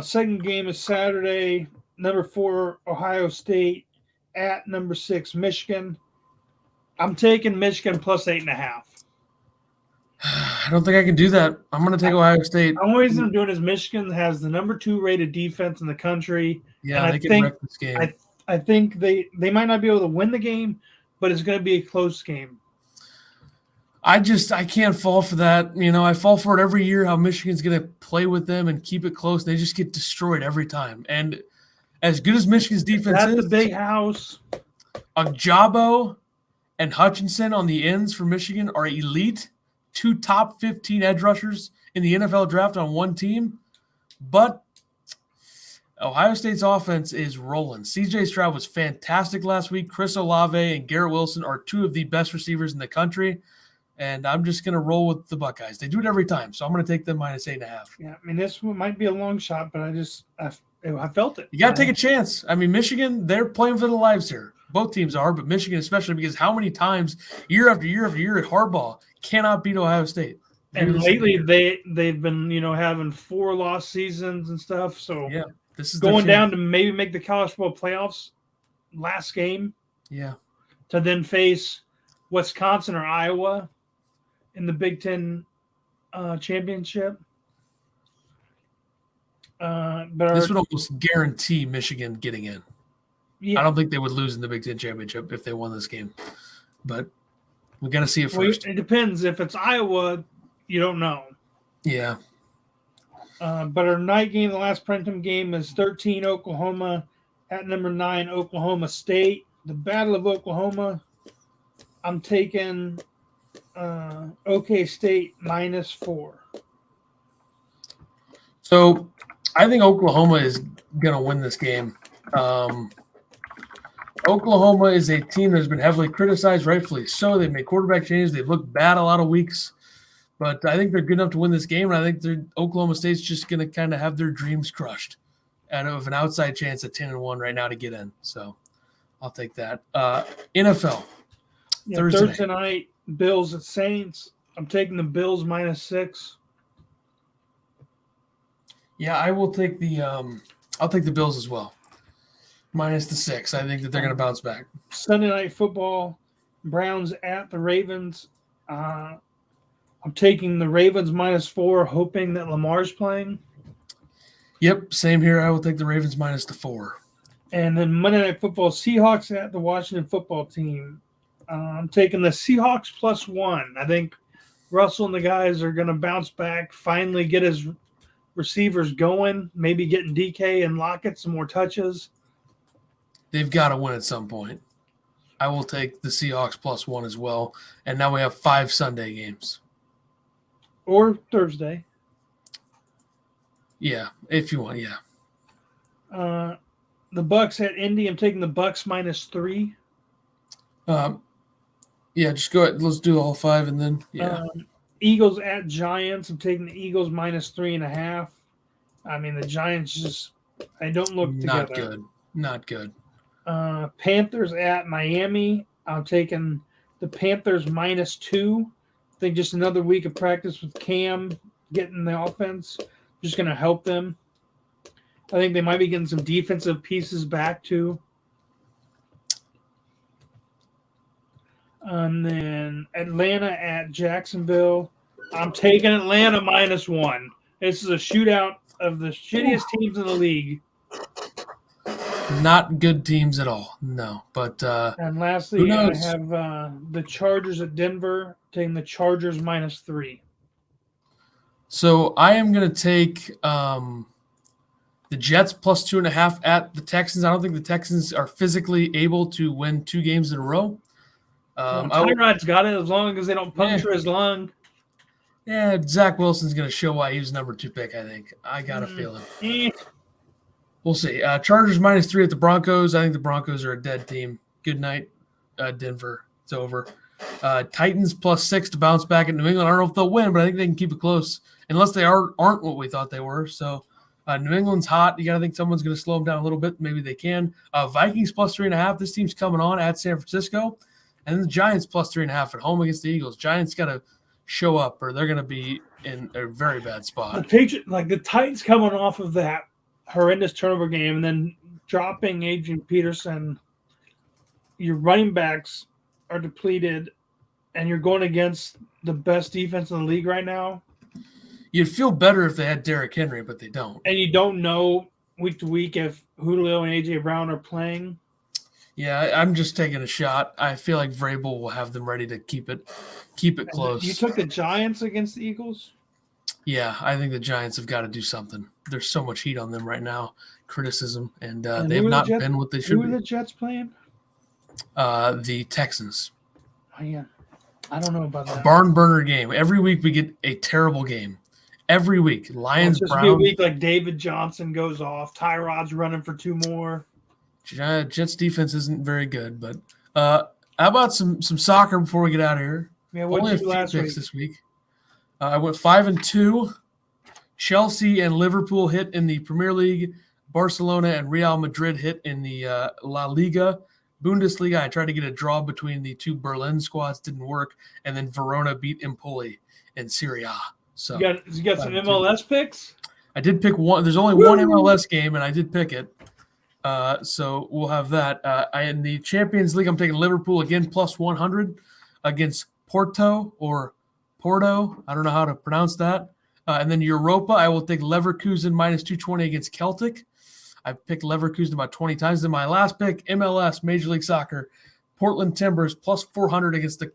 Second game is Saturday. Number 4, Ohio State at number 6, Michigan. I'm taking Michigan plus 8.5. I don't think I can do that. I'm going to take Ohio State. The only reason I'm doing is Michigan has the number 2 rated defense in the country. Yeah, they can wreck this game. I think they might not be able to win the game, but it's going to be a close game. I can't fall for that. You know, I fall for it every year how Michigan's going to play with them and keep it close. They just get destroyed every time. And as good as Michigan's defense is, the big house. Ajabo and Hutchinson on the ends for Michigan are elite. 2 top 15 edge rushers in the NFL draft on one team. But Ohio State's offense is rolling. C.J. Stroud was fantastic last week. Chris Olave and Garrett Wilson are 2 of the best receivers in the country. And I'm just going to roll with the Buckeyes. They do it every time, so I'm going to take them minus 8.5. Yeah, I mean, this one might be a long shot, but I felt it. You got to take a chance. I mean, Michigan, they're playing for their lives here. Both teams are, but Michigan especially, because how many times year after year after year at Harbaugh cannot beat Ohio State. And lately they've been, having 4 lost seasons and stuff. So yeah, this is going down to maybe make the college football playoffs last game. Yeah. To then face Wisconsin or Iowa in the Big Ten championship. But this would almost guarantee Michigan getting in. Yeah. I don't think they would lose in the Big Ten championship if they won this game, but we got to see it first. It depends. If it's Iowa, you don't know. Yeah. But our night game, the last primetime game, is 13 Oklahoma at number 9 Oklahoma State. The Battle of Oklahoma. I'm taking OK State -4. So I think Oklahoma is going to win this game. Oklahoma is a team that's been heavily criticized, rightfully so. They've made quarterback changes. They've looked bad a lot of weeks. But I think they're good enough to win this game, and I think Oklahoma State's just going to kind of have their dreams crushed out of an outside chance at 10-1 right now to get in. So I'll take that. NFL. Yeah, Thursday night, Bills at Saints. I'm taking the Bills -6. Yeah, I will take I'll take the Bills as well. -6. I think that they're going to bounce back. Sunday night football, Browns at the Ravens. I'm taking the Ravens -4, hoping that Lamar's playing. Yep, same here. I will take the Ravens -4. And then Monday Night Football, Seahawks at the Washington football team. I'm taking the Seahawks +1. I think Russell and the guys are going to bounce back, finally get his receivers going, maybe getting DK and Lockett some more touches. They've got to win at some point. I will take the Seahawks +1 as well. And now we have 5 Sunday games. Or Thursday. Yeah, if you want, yeah. The Bucks at Indy. I'm taking the Bucks -3. Yeah, just go ahead. Let's do all 5 and then, yeah. Eagles at Giants. I'm taking the Eagles -3.5. I mean, the Giants just – they don't look together. Not good. Panthers at Miami. I'm taking the Panthers -2. I think just another week of practice with Cam getting the offense just going to help them. I think they might be getting some defensive pieces back too. And then Atlanta at Jacksonville. I'm taking Atlanta -1. This is a shootout of the shittiest teams in the league. Not good teams at all. No, but and lastly, I have the Chargers at Denver, taking the Chargers -3. So I am going to take the Jets +2.5 at the Texans. I don't think the Texans are physically able to win 2 games in a row. Tyrod's got it as long as they don't puncture his lung. Yeah, Zach Wilson's going to show why he was number 2 pick, I think. I got a feeling. We'll see. Chargers -3 at the Broncos. I think the Broncos are a dead team. Good night, Denver. It's over. Titans +6 to bounce back at New England. I don't know if they'll win, but I think they can keep it close, unless they aren't what we thought they were. So New England's hot. You got to think someone's going to slow them down a little bit. Maybe they can. Vikings +3.5. This team's coming on at San Francisco. And then the Giants +3.5 at home against the Eagles. Giants got to show up or they're going to be in a very bad spot. The Titans coming off of that horrendous turnover game and then dropping Adrian Peterson, your running backs are depleted and you're going against the best defense in the league right now. You'd feel better if they had Derrick Henry, but they don't. And you don't know week to week if Julio and A.J. Brown are playing. Yeah, I'm just taking a shot. I feel like Vrabel will have them ready to keep it close. You took the Giants against the Eagles? Yeah, I think the Giants have got to do something. There's so much heat on them right now, criticism, and they have not been what they should be. Who are the Jets playing? The Texans. Oh, yeah. I don't know about that. A barn burner game. Every week we get a terrible game. Every week. Lions, Browns. Browns. Be a week like David Johnson goes off. Tyrod's running for 2 more. Jets defense isn't very good, but how about some soccer before we get out of here? Yeah, what did you last week? This week. I went 5-2. Chelsea and Liverpool hit in the Premier League. Barcelona and Real Madrid hit in the La Liga. Bundesliga, I tried to get a draw between the 2 Berlin squads, didn't work, and then Verona beat Empoli in Serie A. So you got some MLS picks? I did pick one. There's only one MLS game, and I did pick it. So we'll have that. In the Champions League, I'm taking Liverpool again +100 against Porto. I don't know how to pronounce that. And then Europa, I will take Leverkusen -220 against Celtic. I've picked Leverkusen about 20 times. In my last pick, MLS, Major League Soccer, Portland Timbers plus 400 against the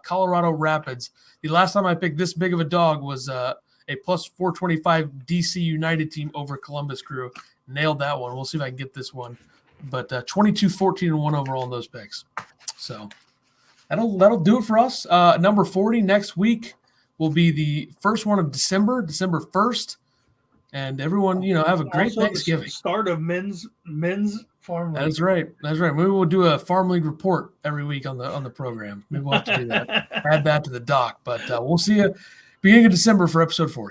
Colorado Rapids. The last time I picked this big of a dog was a plus 425 DC United team over Columbus Crew. Nailed that one. We'll see if I can get this one. But 22, 14, and 1 overall in those picks. So that'll do it for us. Number 40 next week will be the first one of December 1st. And everyone, have a great Thanksgiving. The start of men's farm league. That's right. Maybe we'll do a farm league report every week on the program. Maybe we'll have to do that. Add that to the doc. But we'll see you beginning of December for episode 40.